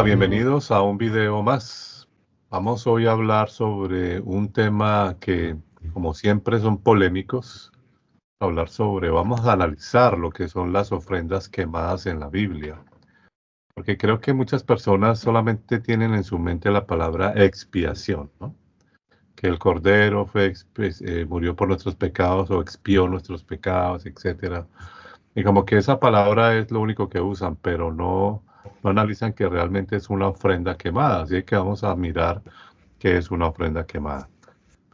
Bienvenidos a un video más. Vamos hoy a hablar sobre un tema que, como siempre, son polémicos. Vamos a analizar lo que son las ofrendas quemadas en la Biblia. Porque creo que muchas personas solamente tienen en su mente la palabra expiación, ¿no? Que el Cordero murió por nuestros pecados o expió nuestros pecados, etcétera. Y como que esa palabra es lo único que usan, pero no analizan que realmente es una ofrenda quemada. Así que vamos a mirar qué es una ofrenda quemada.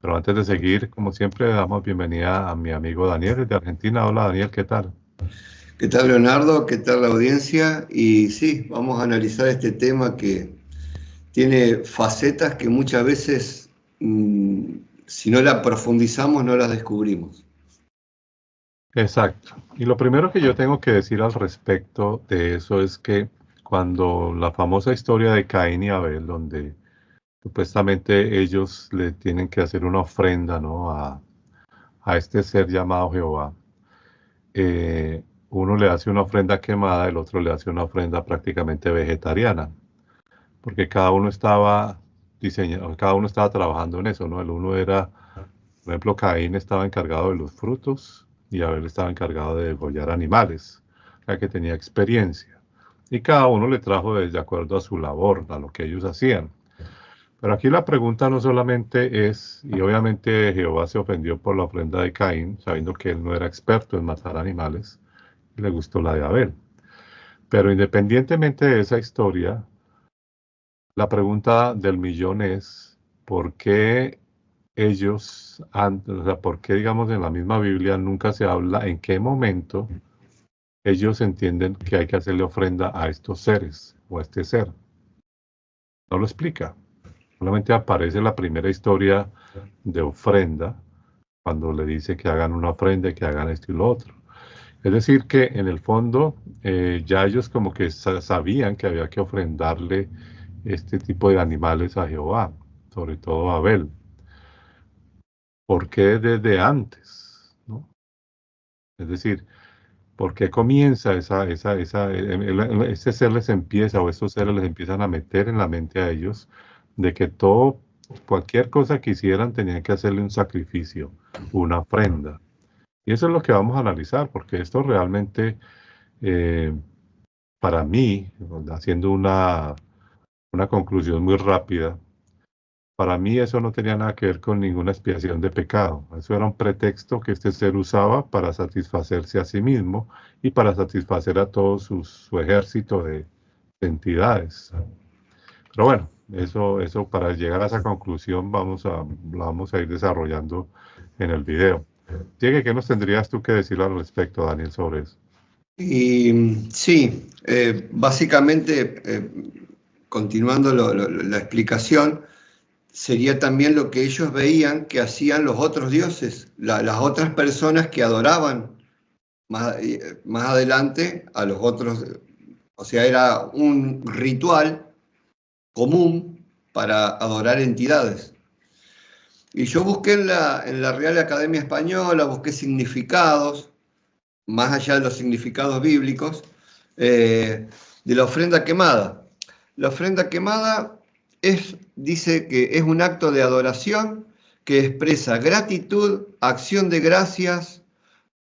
Pero antes de seguir, como siempre, damos bienvenida a mi amigo Daniel desde Argentina. Hola Daniel, ¿qué tal? ¿Qué tal, Leonardo? ¿Qué tal la audiencia? Y sí, vamos a analizar este tema que tiene facetas que muchas veces, si no la profundizamos, no las descubrimos. Exacto. Y lo primero que yo tengo que decir al respecto de eso es que cuando la famosa historia de Caín y Abel, donde supuestamente ellos le tienen que hacer una ofrenda, ¿no? a este ser llamado Jehová. Uno le hace una ofrenda quemada, el otro le hace una ofrenda prácticamente vegetariana, porque cada uno estaba trabajando en eso, ¿no? El uno era, por ejemplo, Caín estaba encargado de los frutos y Abel estaba encargado de degollar animales, o sea que tenía experiencia. Y cada uno le trajo de acuerdo a su labor, a lo que ellos hacían. Pero aquí la pregunta no solamente es, y obviamente Jehová se ofendió por la ofrenda de Caín, sabiendo que él no era experto en matar animales, y le gustó la de Abel. Pero independientemente de esa historia, la pregunta del millón es, ¿por qué por qué, digamos, en la misma Biblia nunca se habla en qué momento ellos entienden que hay que hacerle ofrenda a estos seres o a este ser? No lo explica. Solamente aparece la primera historia de ofrenda, cuando le dice que hagan una ofrenda y que hagan esto y lo otro. Es decir, que en el fondo ya ellos como que sabían que había que ofrendarle este tipo de animales a Jehová, sobre todo a Abel. ¿Por qué desde antes? ¿No? Es decir, ¿por qué comienza este ser les empieza o estos seres les empiezan a meter en la mente a ellos de que cualquier cosa que hicieran tenían que hacerle un sacrificio, una ofrenda? Y eso es lo que vamos a analizar, porque esto realmente, eh, para mí, haciendo una conclusión muy rápida, para mí eso no tenía nada que ver con ninguna expiación de pecado. Eso era un pretexto que este ser usaba para satisfacerse a sí mismo y para satisfacer a todo su ejército de entidades. Pero bueno, eso para llegar a esa conclusión la vamos a ir desarrollando en el video. Diego, ¿qué nos tendrías tú que decir al respecto, Daniel, sobre eso? Y sí, básicamente, continuando la explicación, sería también lo que ellos veían que hacían los otros dioses, las otras personas que adoraban más adelante a los otros. O sea, era un ritual común para adorar entidades. Y yo busqué en la Real Academia Española, busqué significados, más allá de los significados bíblicos, de la ofrenda quemada. La ofrenda quemada dice que es un acto de adoración que expresa gratitud, acción de gracias,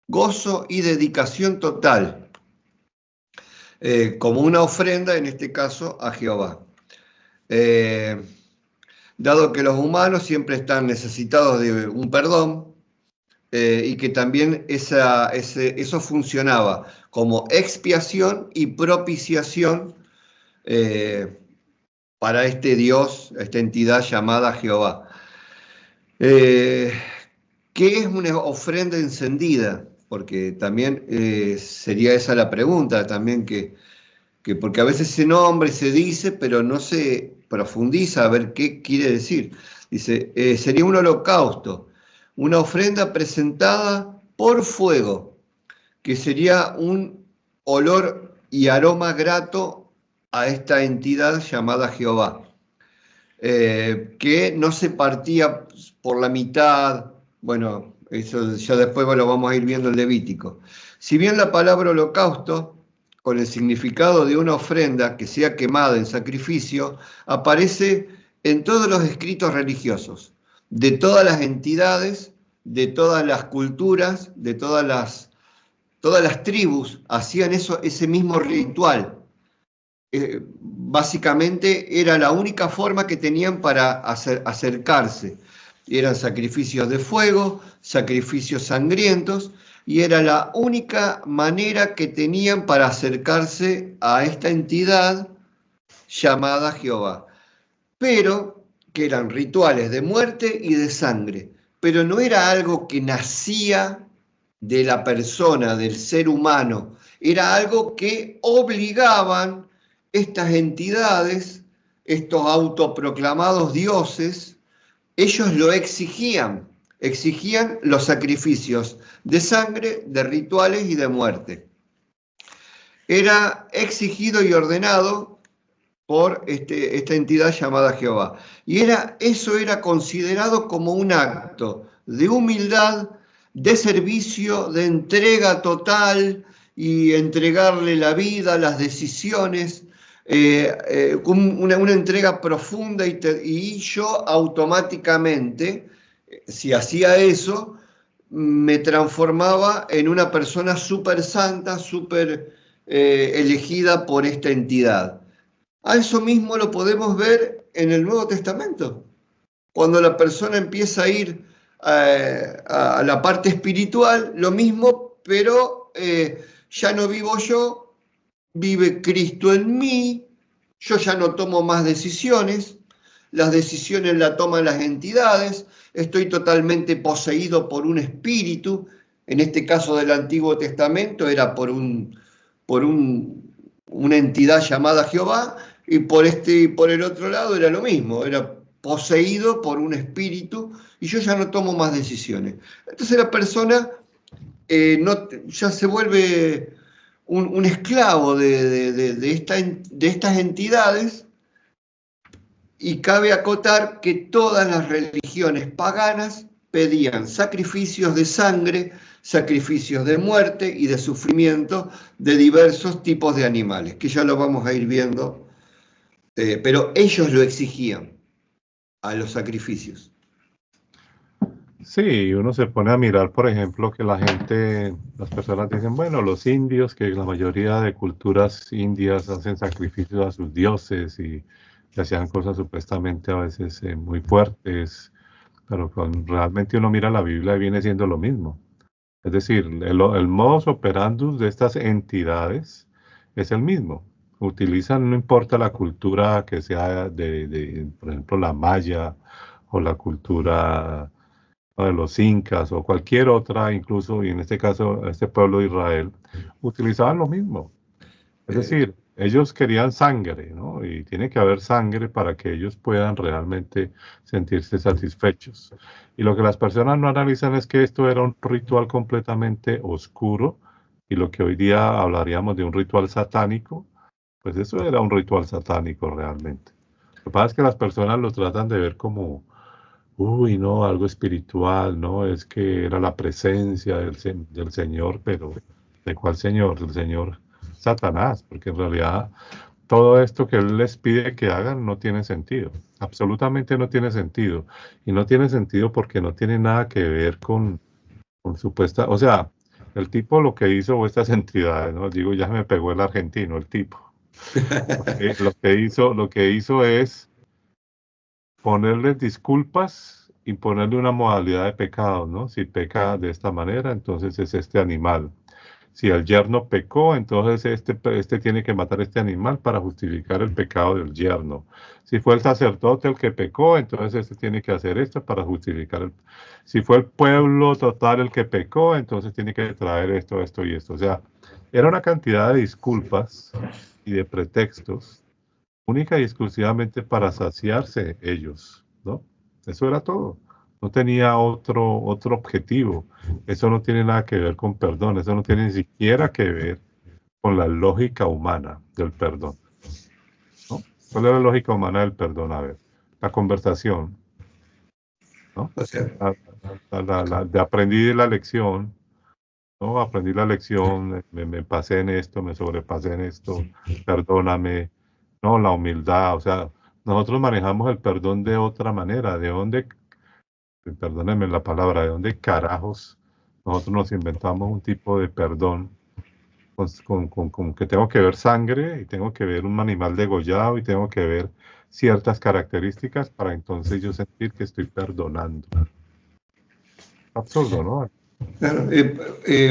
gozo y dedicación total, como una ofrenda, en este caso, a Jehová. Dado que los humanos siempre están necesitados de un perdón, y que también eso funcionaba como expiación y propiciación para este Dios, esta entidad llamada Jehová. ¿Qué es una ofrenda encendida? Porque también sería esa la pregunta, también porque a veces se nombra y se dice, pero no se profundiza a ver qué quiere decir. Dice, sería un holocausto, una ofrenda presentada por fuego, que sería un olor y aroma grato a esta entidad llamada Jehová, que no se partía por la mitad. Bueno, eso ya después lo vamos a ir viendo en Levítico. Si bien la palabra holocausto con el significado de una ofrenda que sea quemada en sacrificio, aparece en todos los escritos religiosos, de todas las entidades, de todas las culturas, de todas las tribus, hacían ese mismo ritual. Básicamente era la única forma que tenían para acercarse. Eran sacrificios de fuego, sacrificios sangrientos, y era la única manera que tenían para acercarse a esta entidad llamada Jehová. Pero que eran rituales de muerte y de sangre, pero no era algo que nacía de la persona, del ser humano, era algo que obligaban estas entidades, estos autoproclamados dioses, ellos lo exigían los sacrificios de sangre, de rituales y de muerte. Era exigido y ordenado por esta entidad llamada Jehová. Y eso era considerado como un acto de humildad, de servicio, de entrega total y entregarle la vida, las decisiones, una entrega profunda y yo automáticamente, si hacía eso, me transformaba en una persona súper santa, súper elegida por esta entidad. A eso mismo lo podemos ver en el Nuevo Testamento. Cuando la persona empieza a ir a la parte espiritual, lo mismo, pero ya no vivo yo, vive Cristo en mí, yo ya no tomo más decisiones, las decisiones las toman las entidades, estoy totalmente poseído por un espíritu, en este caso del Antiguo Testamento era por una entidad llamada Jehová, y por el otro lado era lo mismo, era poseído por un espíritu, y yo ya no tomo más decisiones. Entonces la persona ya se vuelve un esclavo de estas entidades, y cabe acotar que todas las religiones paganas pedían sacrificios de sangre, sacrificios de muerte y de sufrimiento de diversos tipos de animales, que ya lo vamos a ir viendo, pero ellos lo exigían a los sacrificios. Sí, uno se pone a mirar, por ejemplo, que las personas dicen, bueno, los indios, que la mayoría de culturas indias hacen sacrificios a sus dioses y hacían cosas supuestamente a veces muy fuertes, pero realmente uno mira la Biblia y viene siendo lo mismo. Es decir, el modus operandus de estas entidades es el mismo. Utilizan, no importa la cultura que sea por ejemplo, la maya o la cultura de los incas o cualquier otra, incluso, y en este caso, este pueblo de Israel, utilizaban lo mismo. Es decir, ellos querían sangre, ¿no? Y tiene que haber sangre para que ellos puedan realmente sentirse satisfechos. Y lo que las personas no analizan es que esto era un ritual completamente oscuro, y lo que hoy día hablaríamos de un ritual satánico, pues eso era un ritual satánico realmente. Lo que pasa es que las personas lo tratan de ver como, uy, no, algo espiritual, ¿no? Es que era la presencia del Señor, pero ¿de cuál Señor? Del Señor Satanás, porque en realidad todo esto que Él les pide que hagan no tiene sentido, absolutamente no tiene sentido, y no tiene sentido porque no tiene nada que ver con supuesta, o sea, el tipo lo que hizo, o estas entidades, ¿no? Digo, ya me pegó el argentino, el tipo. Lo que hizo es ponerles disculpas y ponerle una modalidad de pecado, ¿no? Si peca de esta manera, entonces es este animal. Si el yerno pecó, entonces este tiene que matar este animal para justificar el pecado del yerno. Si fue el sacerdote el que pecó, entonces este tiene que hacer esto para justificar Si fue el pueblo total el que pecó, entonces tiene que traer esto, esto y esto. O sea, era una cantidad de disculpas y de pretextos única y exclusivamente para saciarse ellos, ¿no? Eso era todo. No tenía otro objetivo. Eso no tiene nada que ver con perdón. Eso no tiene ni siquiera que ver con la lógica humana del perdón, ¿no? ¿Cuál es la lógica humana del perdón? A ver, la conversación, ¿no? O sea, De aprendí la lección, ¿no? Aprendí la lección, me pasé en esto, me sobrepasé en esto, perdóname, ¿no? La humildad, o sea, nosotros manejamos el perdón de otra manera. ¿De dónde, perdónenme la palabra, de dónde carajos nosotros nos inventamos un tipo de perdón con que tengo que ver sangre y tengo que ver un animal degollado y tengo que ver ciertas características para entonces yo sentir que estoy perdonando? Absurdo, ¿no? Claro,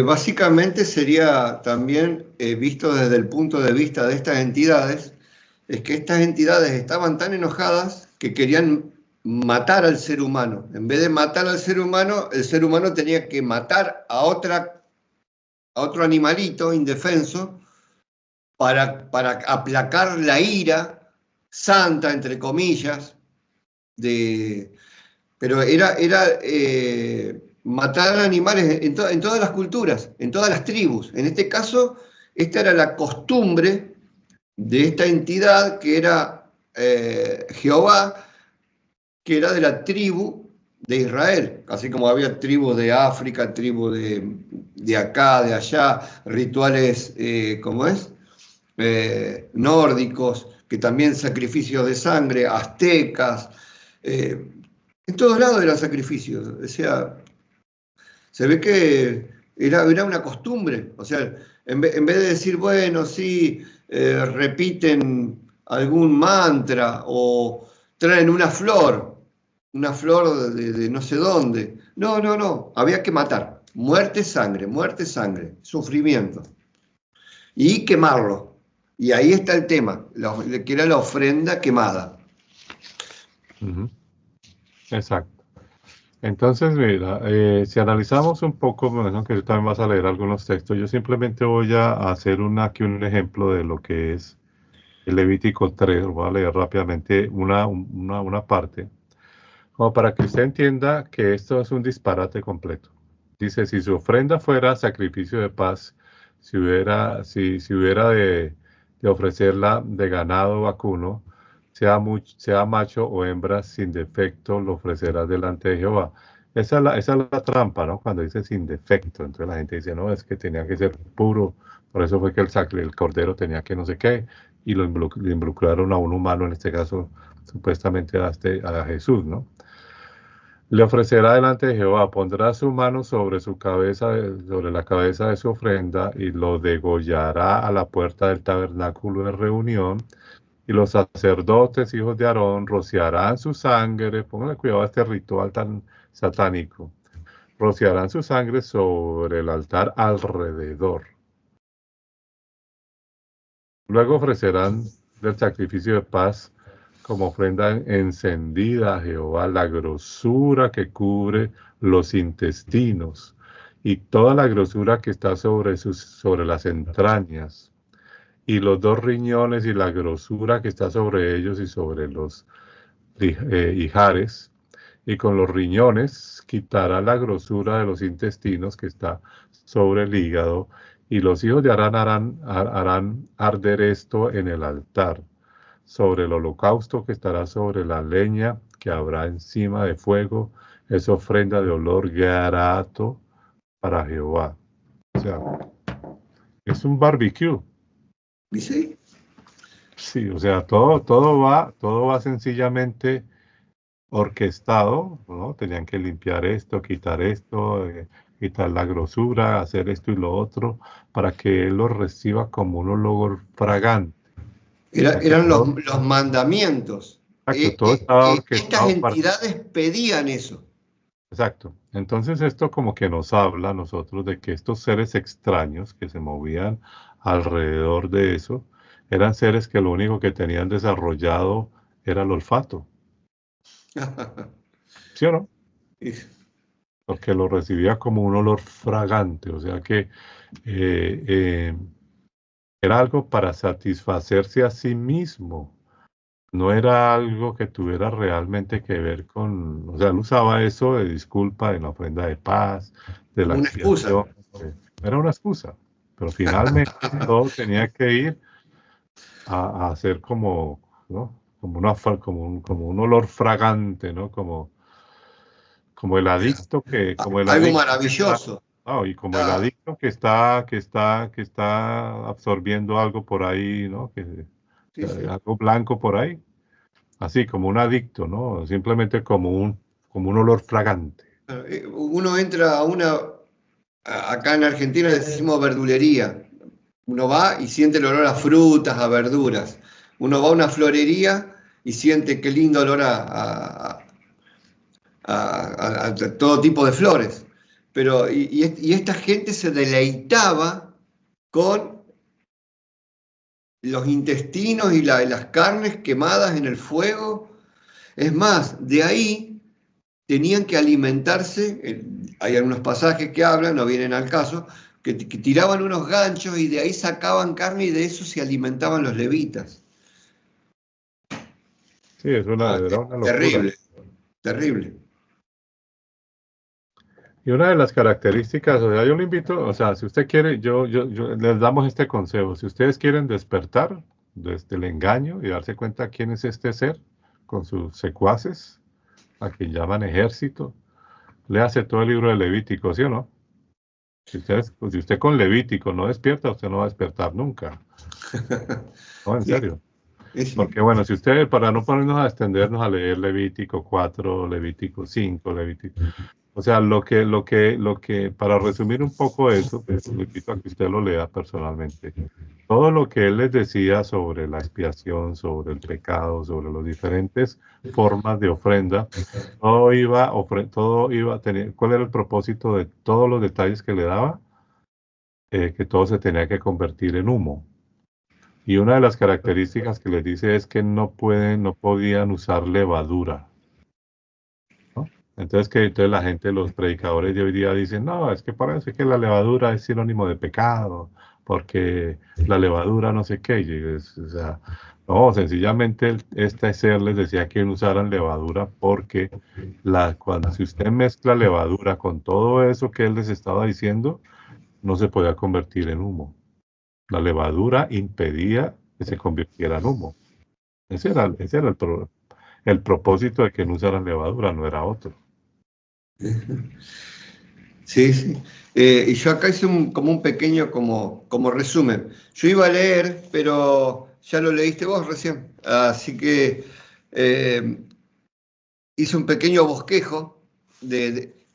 básicamente sería también visto desde el punto de vista de estas entidades, es que estas entidades estaban tan enojadas que querían matar al ser humano. En vez de matar al ser humano, el ser humano tenía que matar a otro animalito indefenso para aplacar la ira santa, entre comillas, pero era matar animales en todas las culturas, en todas las tribus. En este caso, esta era la costumbre de esta entidad que era Jehová, que era de la tribu de Israel, así como había tribus de África, tribus de acá, de allá, rituales, ¿cómo es? Nórdicos, que también sacrificios de sangre, aztecas, en todos lados eran sacrificios, o sea, se ve que era una costumbre, o sea, en vez de decir, bueno, sí, repiten algún mantra o traen una flor de no sé dónde. No, no, no, había que matar. Muerte, sangre, sufrimiento. Y quemarlo. Y ahí está el tema, que era la ofrenda quemada. Uh-huh. Exacto. Entonces, mira, si analizamos un poco, me imagino que tú también vas a leer algunos textos, yo simplemente voy a hacer aquí un ejemplo de lo que es el Levítico 3, voy a leer rápidamente una parte, como para que usted entienda que esto es un disparate completo. Dice, si su ofrenda fuera sacrificio de paz, si hubiera de ofrecerla de ganado vacuno, sea macho o hembra sin defecto, lo ofrecerás delante de Jehová. Esa es la trampa, ¿no? Cuando dice sin defecto, entonces la gente dice, no, es que tenía que ser puro, por eso fue que el cordero tenía que no sé qué, y lo involucraron a un humano, en este caso, supuestamente a Jesús, ¿no? Le ofrecerá delante de Jehová, pondrá su mano sobre su cabeza, sobre la cabeza de su ofrenda, y lo degollará a la puerta del tabernáculo de reunión. Y los sacerdotes, hijos de Aarón, rociarán su sangre. Pónganle cuidado a este ritual tan satánico. Rociarán su sangre sobre el altar alrededor. Luego ofrecerán del sacrificio de paz como ofrenda encendida a Jehová la grosura que cubre los intestinos y toda la grosura que está sobre las entrañas, y los dos riñones y la grosura que está sobre ellos y sobre los ijares, y con los riñones quitará la grosura de los intestinos que está sobre el hígado, y los hijos de Aarón harán arder esto en el altar, sobre el holocausto que estará sobre la leña que habrá encima de fuego, es ofrenda de olor grato para Jehová. O sea, es un barbecue. ¿Y sí? Sí, o sea, todo va sencillamente orquestado, ¿no? Tenían que limpiar esto, quitar la grosura, hacer esto y lo otro, para que él lo reciba como un olor fragante. Eran los mandamientos. Exacto, todo estaba Estas orquestado para... entidades pedían eso. Exacto. Entonces esto como que nos habla a nosotros de que estos seres extraños que se movían alrededor de eso, eran seres que lo único que tenían desarrollado era el olfato. ¿Sí o no? Porque lo recibía como un olor fragante, o sea que era algo para satisfacerse a sí mismo, no era algo que tuviera realmente que ver con, o sea, él usaba eso de disculpa en la ofrenda de paz, de la Una excusa. expiación, era una excusa, pero finalmente todo tenía que ir a hacer como, ¿no? Como un olor fragante, ¿no? Como el adicto Algo que está, maravilloso. Y como el adicto que está absorbiendo algo por ahí, ¿no? Sí, sí. Algo blanco por ahí, así como un adicto, ¿no? Simplemente como un olor fragante. Uno entra acá en Argentina le decimos verdulería. Uno va y siente el olor a frutas, a verduras. Uno va a una florería y siente qué lindo olor a todo tipo de flores. Pero, y esta gente se deleitaba con los intestinos y las carnes quemadas en el fuego. Es más, de ahí tenían que alimentarse, hay algunos pasajes que hablan, no vienen al caso, que tiraban unos ganchos y de ahí sacaban carne y de eso se alimentaban los levitas. Sí, era una locura. Terrible, terrible. Y una de las características, o sea, yo le invito, o sea, si usted quiere, les damos este consejo. Si ustedes quieren despertar desde el engaño y darse cuenta quién es este ser con sus secuaces, a quien llaman ejército, léase todo el libro de Levítico, ¿sí o no? Si usted con Levítico no despierta, usted no va a despertar nunca. No, en Sí, serio. sí. Porque bueno, si usted, para no ponernos a extendernos a leer Levítico 4, Levítico 5, Levítico, o sea, para resumir un poco eso, pues lo invito a que usted lo lea personalmente. Todo lo que él les decía sobre la expiación, sobre el pecado, sobre las diferentes formas de ofrenda, todo iba a tener, ¿cuál era el propósito de todos los detalles que le daba? Que todo se tenía que convertir en humo. Y una de las características que les dice es que no podían usar levadura, ¿no? Entonces la gente, los predicadores de hoy día dicen, no, es que parece que la levadura es sinónimo de pecado, porque la levadura no sé qué, o sea, no, sencillamente este ser les decía que no usaran levadura porque si usted mezcla levadura con todo eso que él les estaba diciendo, no se podía convertir en humo. La levadura impedía que se convirtiera en humo. Ese era el propósito de que no usaran levadura, no era otro. Sí, sí. Y yo acá hice como un pequeño como resumen. Yo iba a leer, pero ya lo leíste vos recién. Así que hice un pequeño bosquejo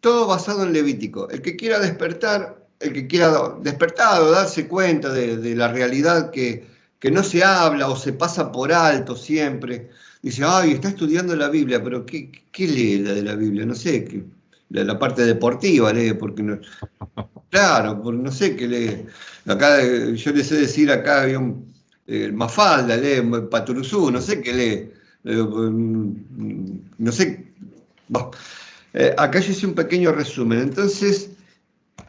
todo basado en Levítico. El que quiera despertar, el que quiera despertar o darse cuenta de la realidad que no se habla o se pasa por alto siempre. Dice, ay, está estudiando la Biblia, pero ¿qué lee la de la Biblia? No sé, la parte deportiva lee, porque no, claro, porque no sé qué lee. Acá, yo le sé decir, acá había Mafalda, lee Paturuzú, no sé qué lee. No sé. Bah. Acá yo hice un pequeño resumen. Entonces,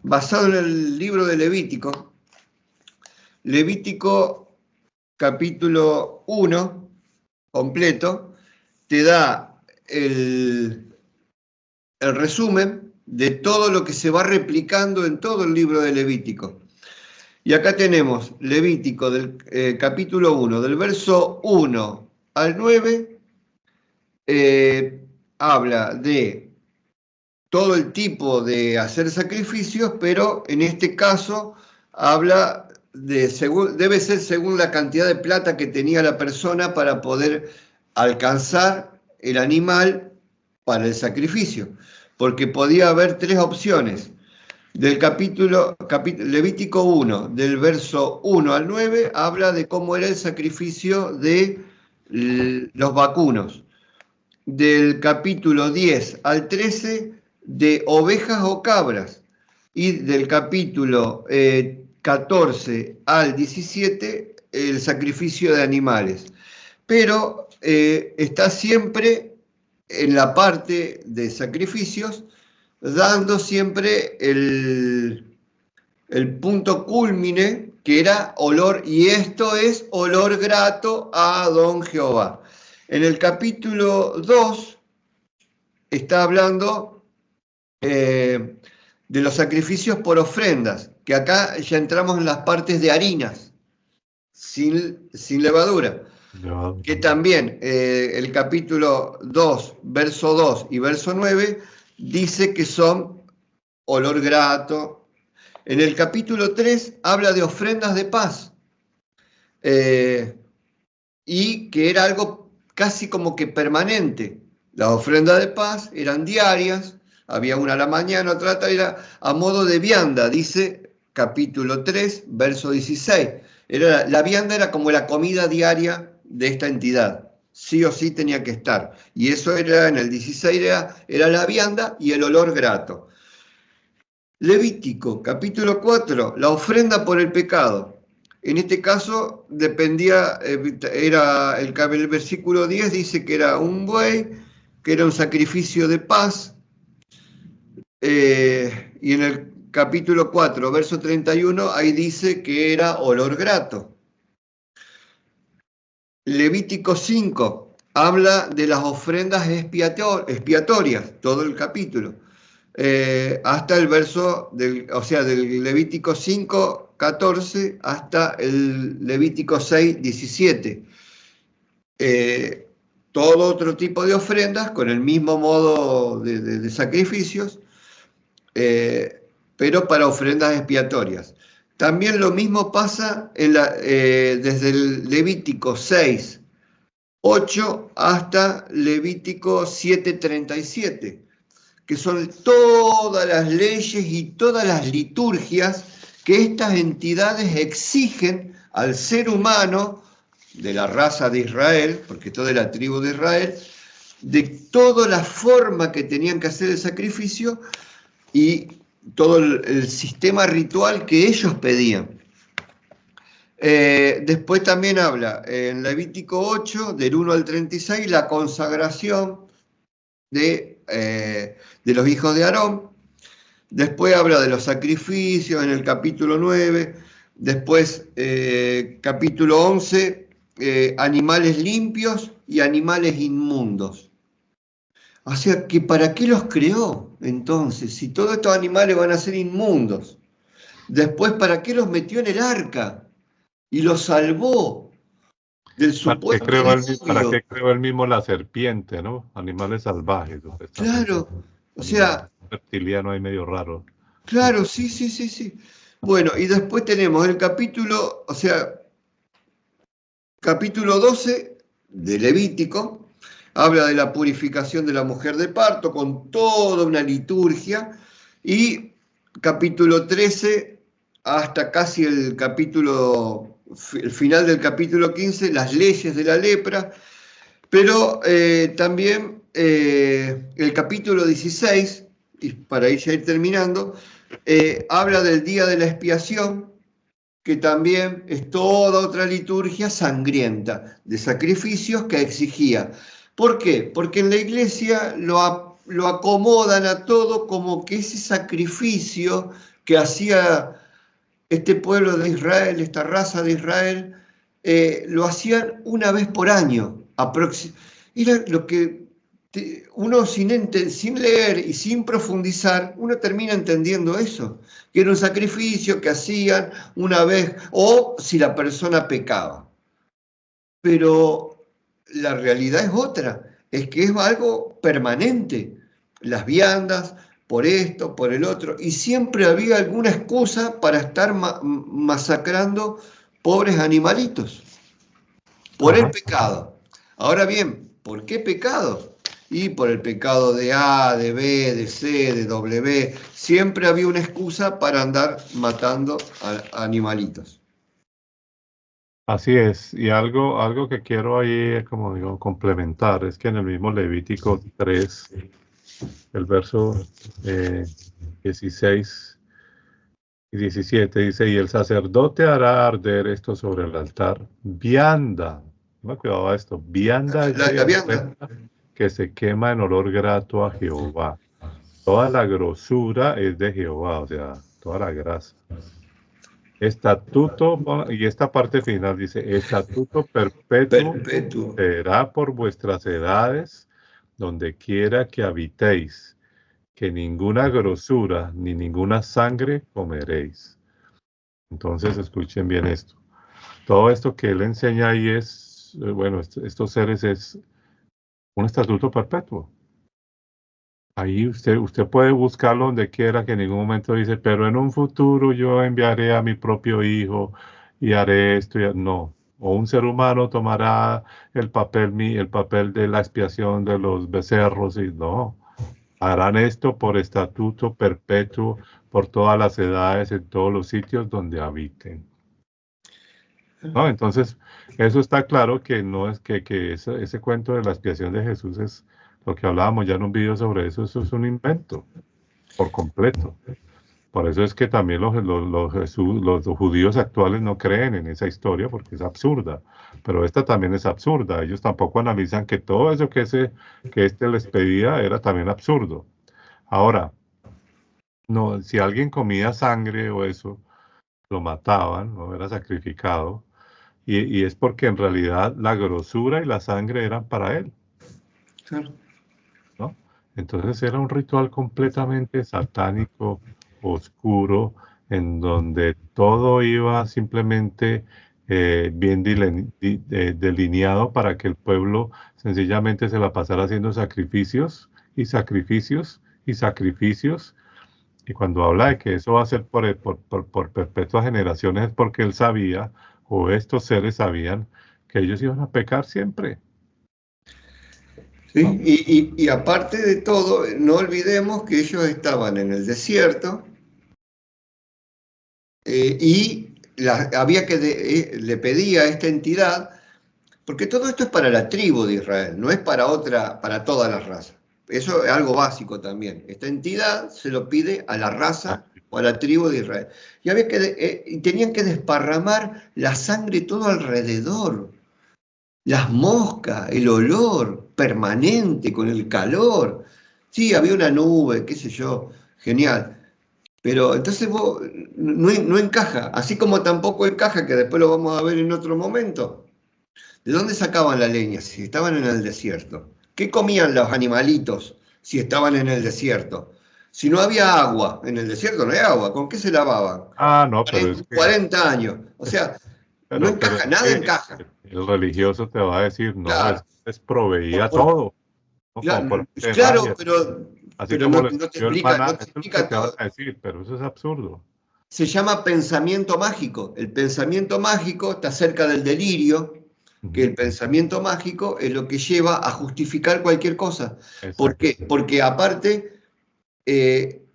basado en el libro de Levítico, Levítico capítulo 1, completo, te da el resumen de todo lo que se va replicando en todo el libro de Levítico. Y acá tenemos Levítico del capítulo 1, del verso 1 al 9, habla de todo el tipo de hacer sacrificios, pero en este caso habla debe ser según la cantidad de plata que tenía la persona para poder alcanzar el animal para el sacrificio, porque podía haber tres opciones. Del Levítico 1, del verso 1 al 9, habla de cómo era el sacrificio de los vacunos. Del capítulo 10 al 13, de ovejas o cabras. Y del capítulo 14 al 17, el sacrificio de animales. Pero está siempre en la parte de sacrificios, dando siempre el punto cúlmine, que era olor, y esto es olor grato a don Jehová. En el capítulo 2 está hablando de los sacrificios por ofrendas, que acá ya entramos en las partes de harinas, sin levadura. Que también el capítulo 2, verso 2 y verso 9, dice que son olor grato En el capítulo 3 habla de ofrendas de paz, y que era algo casi como que permanente. Las ofrendas de paz eran diarias, había una a la mañana, otra era a modo de vianda, dice capítulo 3, verso 16. La vianda era como la comida diaria de esta entidad, sí o sí tenía que estar. Y eso era, en el 16 era la vianda y el olor grato. Levítico, capítulo 4, la ofrenda por el pecado. En este caso dependía, era el versículo 10 dice que era un buey, que era un sacrificio de paz, y en el capítulo 4, verso 31, ahí dice que era olor grato. Levítico 5 habla de las ofrendas expiatorias, todo el capítulo. Hasta el verso, del Levítico 5, 14 hasta el Levítico 6, 17. Todo otro tipo de ofrendas con el mismo modo de sacrificios, pero para ofrendas expiatorias. También lo mismo pasa desde el Levítico 6, 8 hasta Levítico 7, 37. Que son todas las leyes y todas las liturgias que estas entidades exigen al ser humano de la raza de Israel, porque toda la tribu de Israel, de toda la forma que tenían que hacer el sacrificio y todo el sistema ritual que ellos pedían. Después también habla en Levítico 8, del 1 al 36, la consagración de los hijos de Aarón. Después habla de los sacrificios en el capítulo 9. Después, capítulo 11, animales limpios y animales inmundos. O sea, que ¿para qué los creó entonces? Si todos estos animales van a ser inmundos. Después, ¿para qué los metió en el arca? Y los salvó del supuesto ¿Para qué creó él mismo la serpiente, no? Animales salvajes. Claro, o sea... reptiliano ahí medio raro. Claro, sí. Bueno, y después tenemos el capítulo 12 de Levítico, habla de la purificación de la mujer de parto con toda una liturgia, y capítulo 13 hasta casi el final del capítulo 15, las leyes de la lepra, pero también el capítulo 16, y para ya ir terminando, habla del día de la expiación, que también es toda otra liturgia sangrienta de sacrificios que exigía. ¿Por qué? Porque en la iglesia lo acomodan a todo como que ese sacrificio que hacía este pueblo de Israel, esta raza de Israel, lo hacían una vez por año. Era lo que uno sin leer y sin profundizar, uno termina entendiendo eso, que era un sacrificio que hacían una vez, o si la persona pecaba. Pero la realidad es otra, es que es algo permanente. Las viandas, por esto, por el otro, y siempre había alguna excusa para estar masacrando pobres animalitos, por el pecado. Ahora bien, ¿por qué pecado? Y por el pecado de A, de B, de C, de W, siempre había una excusa para andar matando a animalitos. Así es, y algo que quiero ahí, como digo, complementar, es que en el mismo Levítico 3, el verso 16 y 17 dice, y el sacerdote hará arder esto sobre el altar, vianda, no me cuidado esto, vianda La vianda. que se quema en olor grato a Jehová. Toda la grosura es de Jehová, o sea, toda la grasa. Estatuto, y esta parte final dice, estatuto perpetuo será por vuestras edades, donde quiera que habitéis, que ninguna grosura ni ninguna sangre comeréis. Entonces, escuchen bien esto. Todo esto que él enseña ahí es, bueno, estos seres es un estatuto perpetuo. Ahí usted puede buscarlo donde quiera, que en ningún momento dice, pero en un futuro yo enviaré a mi propio hijo y haré esto. No. O un ser humano tomará el papel de la expiación de los becerros y no. Harán esto por estatuto perpetuo por todas las edades, en todos los sitios donde habiten. ¿No? Entonces, eso está claro que no es que ese cuento de la expiación de Jesús es lo que hablábamos ya en un video sobre eso, eso es un invento por completo. Por eso es que también los judíos actuales no creen en esa historia porque es absurda. Pero esta también es absurda. Ellos tampoco analizan que todo eso que este les pedía era también absurdo. Ahora, no, si alguien comía sangre o eso, lo mataban, no era sacrificado. Y es porque en realidad la grosura y la sangre eran para él, Claro. ¿no? Entonces era un ritual completamente satánico, oscuro, en donde todo iba simplemente bien delineado para que el pueblo sencillamente se la pasara haciendo sacrificios y sacrificios y sacrificios. Y cuando habla de que eso va a ser por perpetuas generaciones es porque él sabía, o estos seres sabían, que ellos iban a pecar siempre, ¿Sí? ¿no? Y aparte de todo, no olvidemos que ellos estaban en el desierto y le pedía a esta entidad, porque todo esto es para la tribu de Israel, no es para todas las razas. Eso es algo básico también. Esta entidad se lo pide a la raza o a la tribu de Israel. Y tenían que desparramar la sangre todo alrededor. Las moscas, el olor permanente con el calor. Sí, había una nube, qué sé yo, genial. Pero entonces no encaja, así como tampoco encaja, que después lo vamos a ver en otro momento. ¿De dónde sacaban la leña si estaban en el desierto? ¿Qué comían los animalitos si estaban en el desierto? Si no había agua, en el desierto no hay agua, ¿con qué se lavaban? Ah, no, pero es que, 40 años, o sea, no pero encaja, es nada que encaja. el religioso te va a decir, no, es Claro, que les proveía por- todo, ¿no? Como por arte de claro, magia. Así pero como no, les no te dio el explica, maná, no te eso es lo que explica te van todo. a decir, pero eso es absurdo. Se llama pensamiento mágico. El pensamiento mágico está cerca del delirio, que Ujú. el pensamiento mágico es lo que lleva a justificar cualquier cosa. ¿Por Exacto. qué? Porque aparte, eh,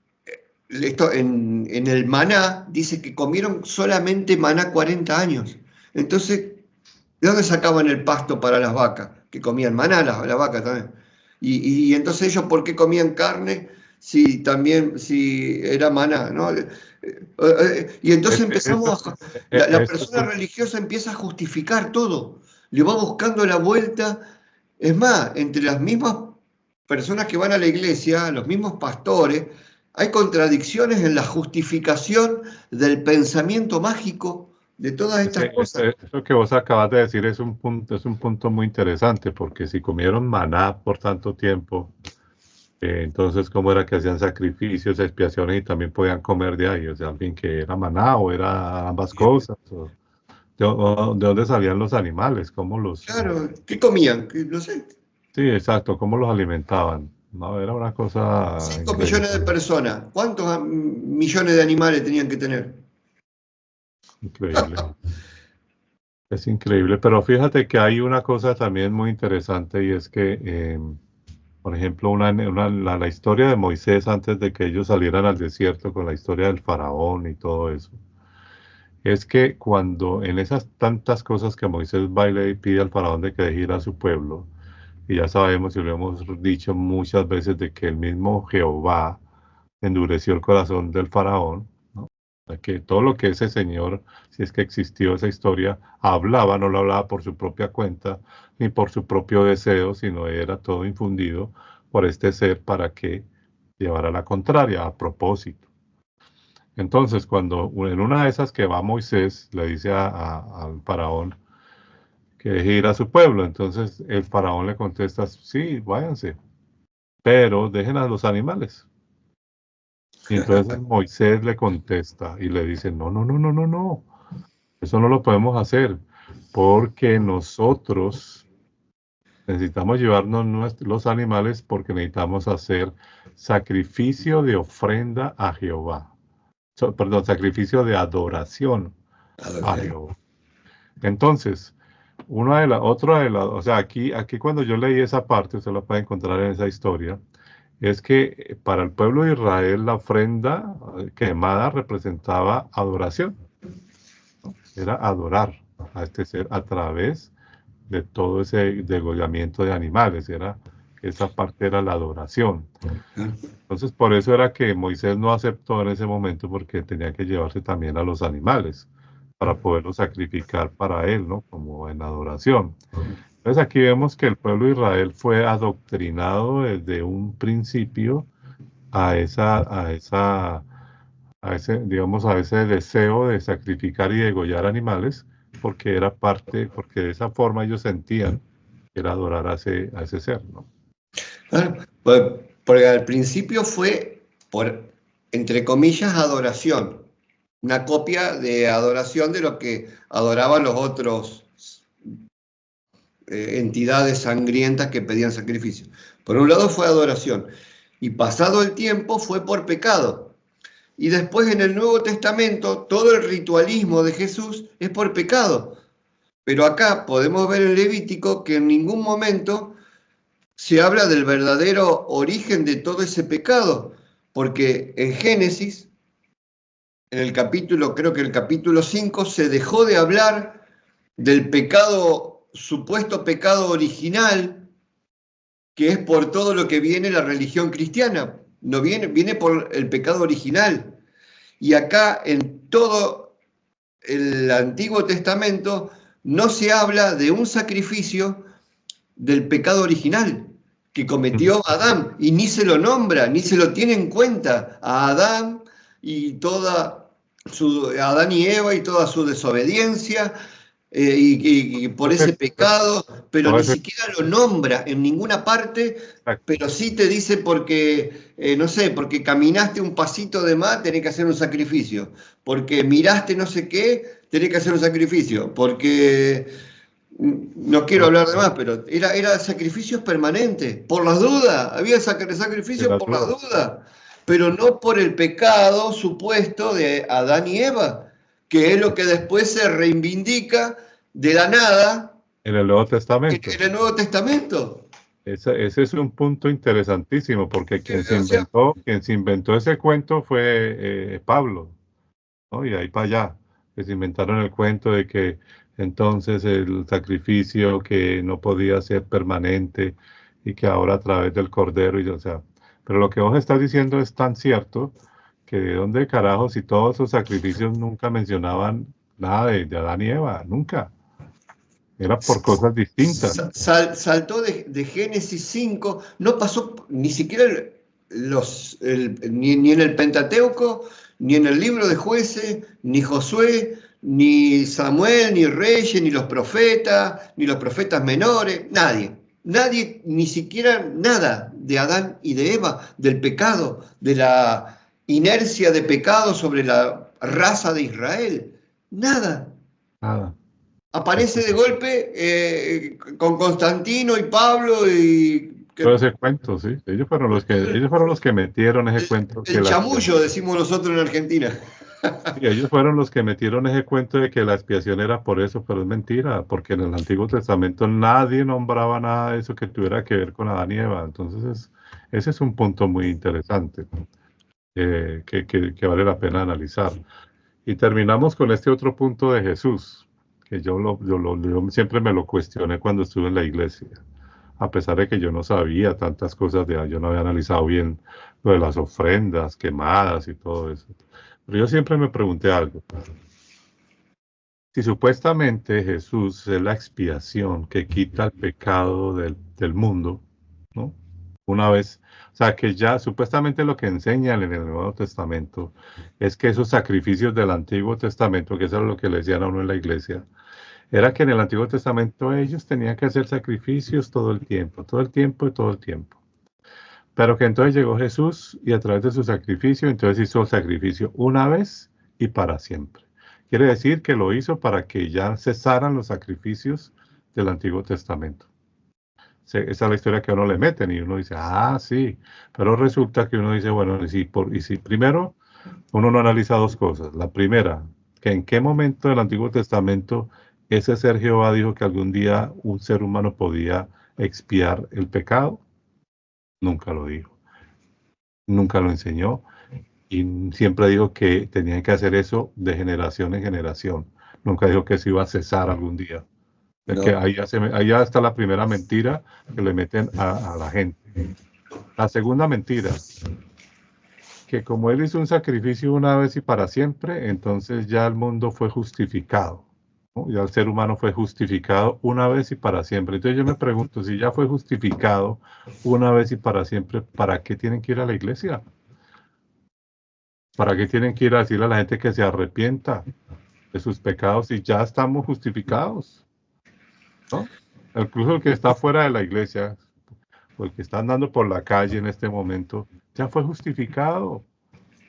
esto en el maná dice que comieron solamente maná 40 años. Entonces, ¿de dónde sacaban el pasto para las vacas? Que comían maná las vacas también. Y entonces ellos, ¿por qué comían carne si era maná? ¿No? Y entonces empezamos la Esto es persona religiosa empieza a justificar todo, le va buscando la vuelta. Es más, entre las mismas personas que van a la iglesia, los mismos pastores, hay contradicciones en la justificación del pensamiento mágico de todas estas cosas. Eso que vos acabas de decir es un punto muy interesante, porque si comieron maná por tanto tiempo, entonces, ¿cómo era que hacían sacrificios, expiaciones y también podían comer de ahí? O sea, alguien que era maná o era ambas cosas. ¿De dónde salían los animales? ¿Cómo Claro, ¿qué comían? No sé, sí, exacto, cómo los alimentaban? No, era una cosa 5 increíble, millones de personas. ¿Cuántos millones de animales tenían que tener? increíble. Es increíble, pero fíjate que hay una cosa también muy interesante y es que, por ejemplo, la historia de Moisés antes de que ellos salieran al desierto con la historia del faraón y todo eso, es que cuando en esas tantas cosas que Moisés va y le pide al faraón de que deje ir a su pueblo, y ya sabemos y lo hemos dicho muchas veces de que el mismo Jehová endureció el corazón del faraón, ¿no? O sea, que todo lo que ese señor, si es que existió esa historia, hablaba, no lo hablaba por su propia cuenta ni por su propio deseo, sino era todo infundido por este ser para que llevara la contraria a propósito. Entonces, cuando en una de esas que va Moisés, le dice al faraón que deje ir a su pueblo, entonces el faraón le contesta, sí, váyanse, pero dejen a los animales. Y entonces Moisés le contesta y le dice, no, no, no, no, no, no, eso no lo podemos hacer porque nosotros Necesitamos llevarnos los animales porque necesitamos hacer sacrificio de ofrenda a Jehová. Perdón, sacrificio de adoración a Jehová. Entonces, o sea, aquí cuando yo leí esa parte, usted lo puede encontrar en esa historia, es que para el pueblo de Israel la ofrenda quemada representaba adoración, ¿no? Era adorar a este ser a través de todo ese degollamiento de animales, esa parte era la adoración. Entonces, por eso era que Moisés no aceptó en ese momento, porque tenía que llevarse también a los animales para poderlos sacrificar para él, ¿no? Como en adoración. Entonces, aquí vemos que el pueblo de Israel fue adoctrinado desde un principio a digamos, a ese deseo de sacrificar y degollar animales, porque de esa forma ellos sentían que era adorar a ese ser, ¿no? Porque al principio fue por, entre comillas, adoración, una copia de adoración de lo que adoraban los otros entidades sangrientas que pedían sacrificio. Por un lado fue adoración, y pasado el tiempo fue por pecado. Y después en el Nuevo Testamento todo el ritualismo de Jesús es por pecado. Pero acá podemos ver en Levítico que en ningún momento se habla del verdadero origen de todo ese pecado, porque en Génesis, en el capítulo, creo que el capítulo 5, se dejó de hablar del pecado, supuesto pecado original, que es por todo lo que viene la religión cristiana. No viene por el pecado original. Y acá en todo el Antiguo Testamento no se habla de un sacrificio del pecado original que cometió Adán, y ni se lo nombra, ni se lo tiene en cuenta a Adán y Adán y Eva y toda su desobediencia, y por ese pecado, pero ni siquiera lo nombra en ninguna parte. Pero sí te dice porque, no sé, porque caminaste un pasito de más, tenés que hacer un sacrificio, porque miraste no sé qué, tenés que hacer un sacrificio, porque no quiero hablar de más, pero era sacrificios permanentes, por las dudas, había sacrificios por las dudas, pero no por el pecado supuesto de Adán y Eva, que es lo que después se reivindica de la nada en el Nuevo Testamento. En el Nuevo Testamento. Ese es un punto interesantísimo, porque quien se inventó ese cuento fue Pablo, ¿no? Y de ahí para allá, que se inventaron el cuento de que entonces el sacrificio que no podía ser permanente y que ahora a través del Cordero, o sea, pero lo que vos estás diciendo es tan cierto que de dónde carajos, si todos esos sacrificios nunca mencionaban nada de Adán y Eva, nunca. Era por cosas distintas. Saltó de Génesis 5, no pasó ni siquiera ni en el Pentateuco, ni en el libro de Jueces, ni Josué, ni Samuel, ni Reyes, ni los profetas menores, nadie, ni siquiera nada de Adán y de Eva, del pecado, de la inercia de pecado sobre la raza de Israel, nada. Aparece de golpe con Constantino y Pablo y... Todo ese cuento, sí. Ellos fueron los que metieron ese cuento. El chamullo, decimos nosotros en Argentina. Sí, ellos fueron los que metieron ese cuento de que la expiación era por eso, pero es mentira, porque en el Antiguo Testamento nadie nombraba nada de eso que tuviera que ver con Adán y Eva. Entonces, ese es un punto muy interesante que vale la pena analizar. Y terminamos con este otro punto de Jesús, que yo siempre me lo cuestioné cuando estuve en la iglesia, a pesar de que yo no sabía tantas cosas, yo no había analizado bien lo de las ofrendas quemadas y todo eso. Pero yo siempre me pregunté algo. Si supuestamente Jesús es la expiación que quita el pecado del mundo, ¿no? Una vez, o sea, que ya supuestamente lo que enseñan en el Nuevo Testamento es que esos sacrificios del Antiguo Testamento, que eso era lo que le decían a uno en la iglesia, era que en el Antiguo Testamento ellos tenían que hacer sacrificios todo el tiempo. Pero que entonces llegó Jesús y a través de su sacrificio, entonces hizo el sacrificio una vez y para siempre. Quiere decir que lo hizo para que ya cesaran los sacrificios del Antiguo Testamento. esa es la historia que a uno le meten y uno dice, ah, sí, pero resulta que uno dice, bueno, y si primero uno no analiza dos cosas. La primera, que en qué momento del Antiguo Testamento ese ser Jehová dijo que algún día un ser humano podía expiar el pecado. Nunca lo dijo, nunca lo enseñó y siempre dijo que tenían que hacer eso de generación en generación. Nunca dijo que se iba a cesar algún día. Es que No. ahí ya está la primera mentira que le meten a la gente. La segunda mentira, que como él hizo un sacrificio una vez y para siempre, entonces ya el mundo fue justificado, ¿no? Ya el ser humano fue justificado una vez y para siempre. Entonces yo me pregunto, si ya fue justificado una vez y para siempre, ¿para qué tienen que ir a la iglesia? ¿Para qué tienen que ir a decirle a la gente que se arrepienta de sus pecados si ya estamos justificados, ¿no? Incluso el que está fuera de la iglesia, o el que está andando por la calle en este momento, ya fue justificado.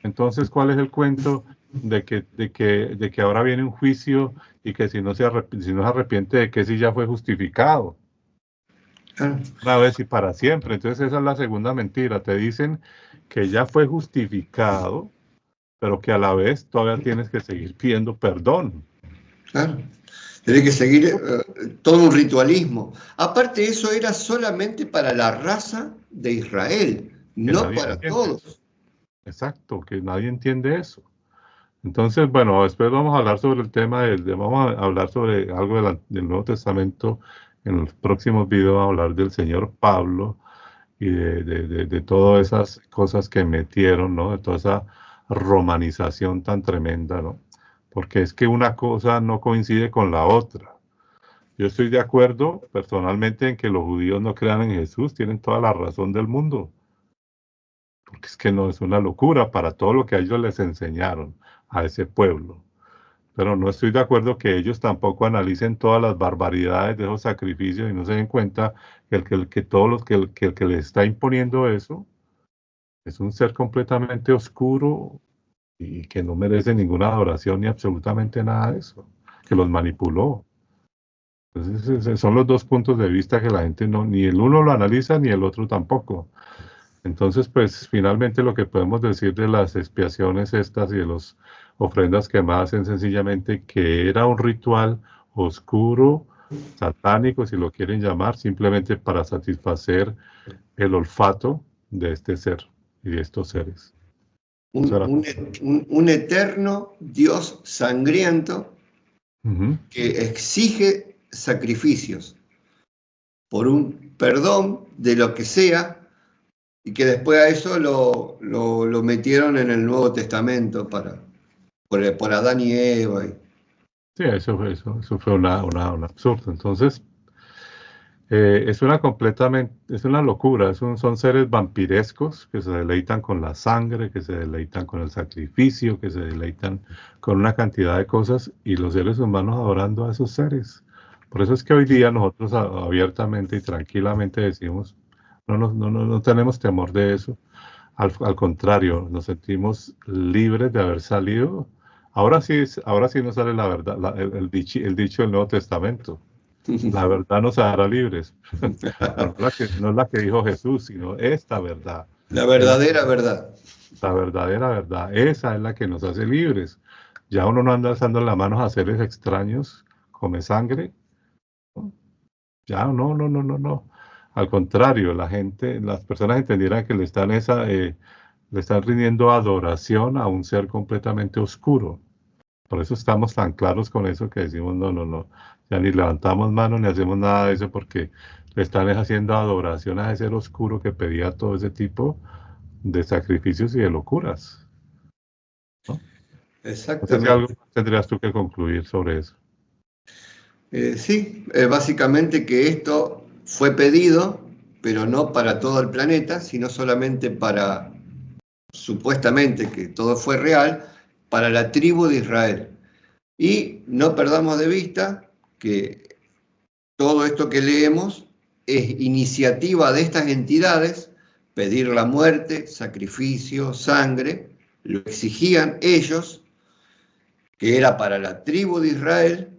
Entonces, ¿cuál es el cuento de que ahora viene un juicio y que si no se arrepiente de que si ya fue justificado? Ah, Una vez y para siempre. Entonces, esa es la segunda mentira. Te dicen que ya fue justificado, pero que a la vez todavía tienes que seguir pidiendo perdón. claro. Tiene que seguir todo un ritualismo. Aparte, eso era solamente para la raza de Israel, Que no nadie para entiende todos. eso. Exacto, que nadie entiende eso. Entonces, bueno, después vamos a hablar sobre el tema vamos a hablar sobre algo del Nuevo Testamento. En los próximos videos vamos a hablar del señor Pablo y de todas esas cosas que metieron, ¿no? De toda esa romanización tan tremenda, ¿no? Porque es que una cosa no coincide con la otra. Yo estoy de acuerdo personalmente en que los judíos no crean en Jesús, tienen toda la razón del mundo, porque es que no es una locura para todo lo que a ellos les enseñaron a ese pueblo. Pero no estoy de acuerdo que ellos tampoco analicen todas las barbaridades de esos sacrificios y no se den cuenta que todos los el que les está imponiendo eso es un ser completamente oscuro y que no merece ninguna adoración ni absolutamente nada de eso, que los manipuló. Entonces, son los dos puntos de vista que la gente no, ni el uno lo analiza ni el otro tampoco. Entonces, pues finalmente lo que podemos decir de las expiaciones estas y de las ofrendas quemadas es sencillamente que era un ritual oscuro, satánico, si lo quieren llamar, simplemente para satisfacer el olfato de este ser y de estos seres. Eso era. Un eterno Dios sangriento Ujú. que exige sacrificios por un perdón de lo que sea y que después a eso lo metieron en el Nuevo Testamento por Adán y Eva. Sí, eso fue un absurdo. Entonces, es una locura, son seres vampirescos que se deleitan con la sangre, que se deleitan con el sacrificio, que se deleitan con una cantidad de cosas y los seres humanos adorando a esos seres. Por eso es que hoy día nosotros abiertamente y tranquilamente decimos, no tenemos temor de eso. Al contrario, nos sentimos libres de haber salido. Ahora sí nos sale la verdad, el dicho del Nuevo Testamento. La verdad nos hará libres. Pero no es la que dijo Jesús, sino esta verdad. La Es verdadera verdad. la verdadera verdad. Esa es la que nos hace libres. Ya uno no anda alzando las manos a seres extraños, come sangre. ¿No? Ya no. Al contrario, las personas entendieran que le están rindiendo adoración a un ser completamente oscuro. Por eso estamos tan claros con eso que decimos, no, ya ni levantamos manos ni hacemos nada de eso porque le están haciendo adoración a ese ser oscuro que pedía todo ese tipo de sacrificios y de locuras, ¿no? No sé si algo Exactamente. tendrías tú que concluir sobre eso. Sí, básicamente que esto fue pedido, pero no para todo el planeta, sino solamente para, supuestamente que todo fue real, para la tribu de Israel. Y no perdamos de vista que todo esto que leemos es iniciativa de estas entidades, pedir la muerte, sacrificio, sangre, lo exigían ellos, que era para la tribu de Israel,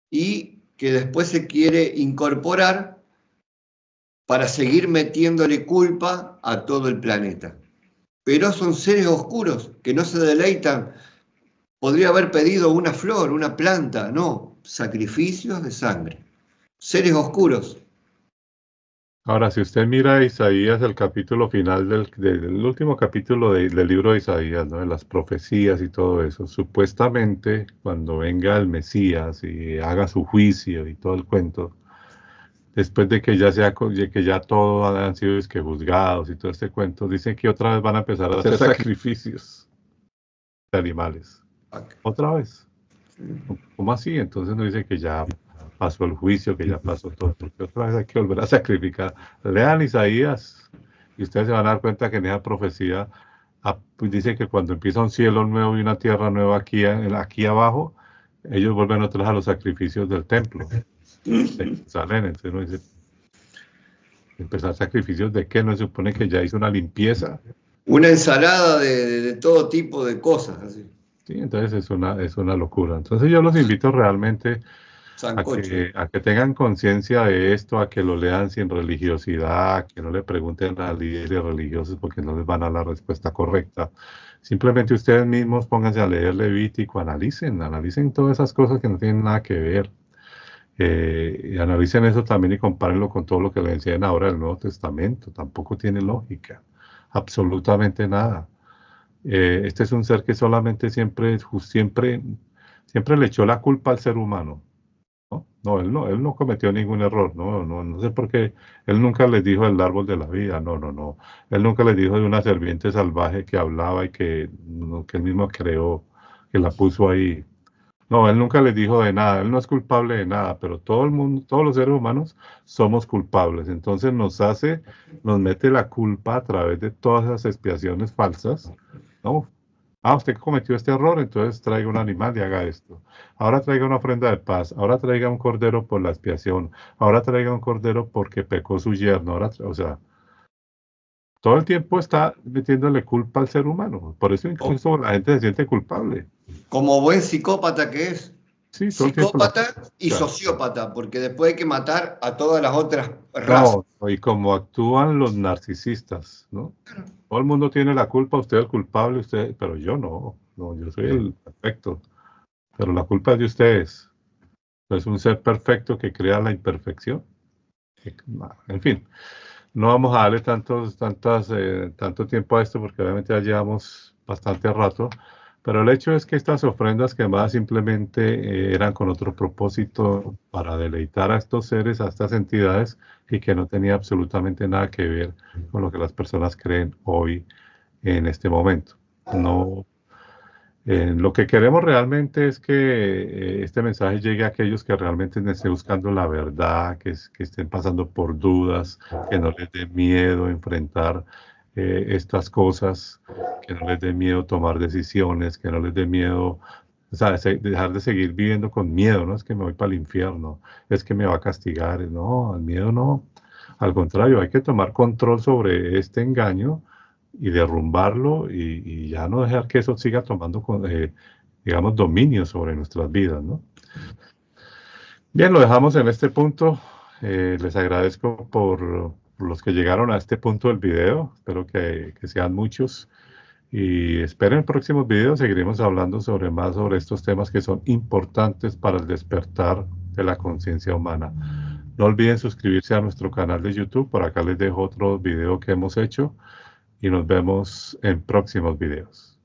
y que después se quiere incorporar para seguir metiéndole culpa a todo el planeta. Pero son seres oscuros que no se deleitan. Podría haber pedido una flor, una planta, no, sacrificios de sangre. Seres oscuros. Ahora, si usted mira Isaías, el capítulo final del último capítulo del libro de Isaías, ¿no? De las profecías y todo eso, supuestamente cuando venga el Mesías y haga su juicio y todo el cuento, después de que que ya todos han sido juzgados y todo este cuento, dicen que otra vez van a empezar a hacer sacrificios de animales. Otra vez. ¿Cómo así? Entonces nos dice que ya pasó el juicio, que ya pasó todo, porque otra vez hay que volver a sacrificar. Lean Isaías y ustedes se van a dar cuenta que en esa profecía pues dice que cuando empieza un cielo nuevo y una tierra nueva aquí abajo, ellos vuelven otra vez a los sacrificios del templo. Salen, entonces uno dice, empezar sacrificios de qué, no se supone que ya hizo una limpieza. Una ensalada de todo tipo de cosas. Así. Sí, entonces es una locura. Entonces yo los invito realmente a que tengan conciencia de esto, a que lo lean sin religiosidad, a que no le pregunten a líderes religiosos porque no les van a dar la respuesta correcta. Simplemente ustedes mismos pónganse a leer Levítico, analicen todas esas cosas que no tienen nada que ver. Y analicen eso también y compárenlo con todo lo que le enseñan ahora del Nuevo Testamento. Tampoco tiene lógica, absolutamente nada. Este es un ser que solamente siempre le echó la culpa al ser humano. No, él no cometió ningún error, no sé por qué. Él nunca les dijo del árbol de la vida, no. Él nunca les dijo de una serpiente salvaje que hablaba y que él mismo creó, que la puso ahí. No, él nunca les dijo de nada, él no es culpable de nada, pero todo el mundo, todos los seres humanos somos culpables. Entonces nos mete la culpa a través de todas esas expiaciones falsas, ¿no? Usted cometió este error, entonces traiga un animal y haga esto. Ahora traiga una ofrenda de paz, ahora traiga un cordero por la expiación, ahora traiga un cordero porque pecó su yerno, o sea, todo el tiempo está metiéndole culpa al ser humano. Por eso incluso la gente se siente culpable. Como buen psicópata que es. Sí, psicópata y sociópata, porque después hay que matar a todas las otras razas. No, y como actúan los narcisistas, ¿no? Todo el mundo tiene la culpa, usted es el culpable, pero yo no, yo soy el perfecto, pero la culpa es de ustedes. Es un ser perfecto que crea la imperfección. En fin, no vamos a darle tanto tiempo a esto porque obviamente ya llevamos bastante rato, pero el hecho es que estas ofrendas quemadas simplemente eran con otro propósito para deleitar a estos seres, a estas entidades, y que no tenía absolutamente nada que ver con lo que las personas creen hoy en este momento. No, lo que queremos realmente es que este mensaje llegue a aquellos que realmente estén buscando la verdad, que estén pasando por dudas, que no les dé miedo enfrentar estas cosas, que no les dé miedo tomar decisiones, que no les dé miedo, o sea, dejar de seguir viviendo con miedo, no es que me voy para el infierno, es que me va a castigar, no, el miedo no, al contrario, hay que tomar control sobre este engaño y derrumbarlo y ya no dejar que eso siga tomando, digamos, dominio sobre nuestras vidas, ¿no? Bien, lo dejamos en este punto. Les agradezco por los que llegaron a este punto del video. Espero que sean muchos. Y esperen próximos videos. Seguiremos hablando más sobre estos temas que son importantes para el despertar de la conciencia humana. No olviden suscribirse a nuestro canal de YouTube. Por acá les dejo otro video que hemos hecho. Y nos vemos en próximos videos.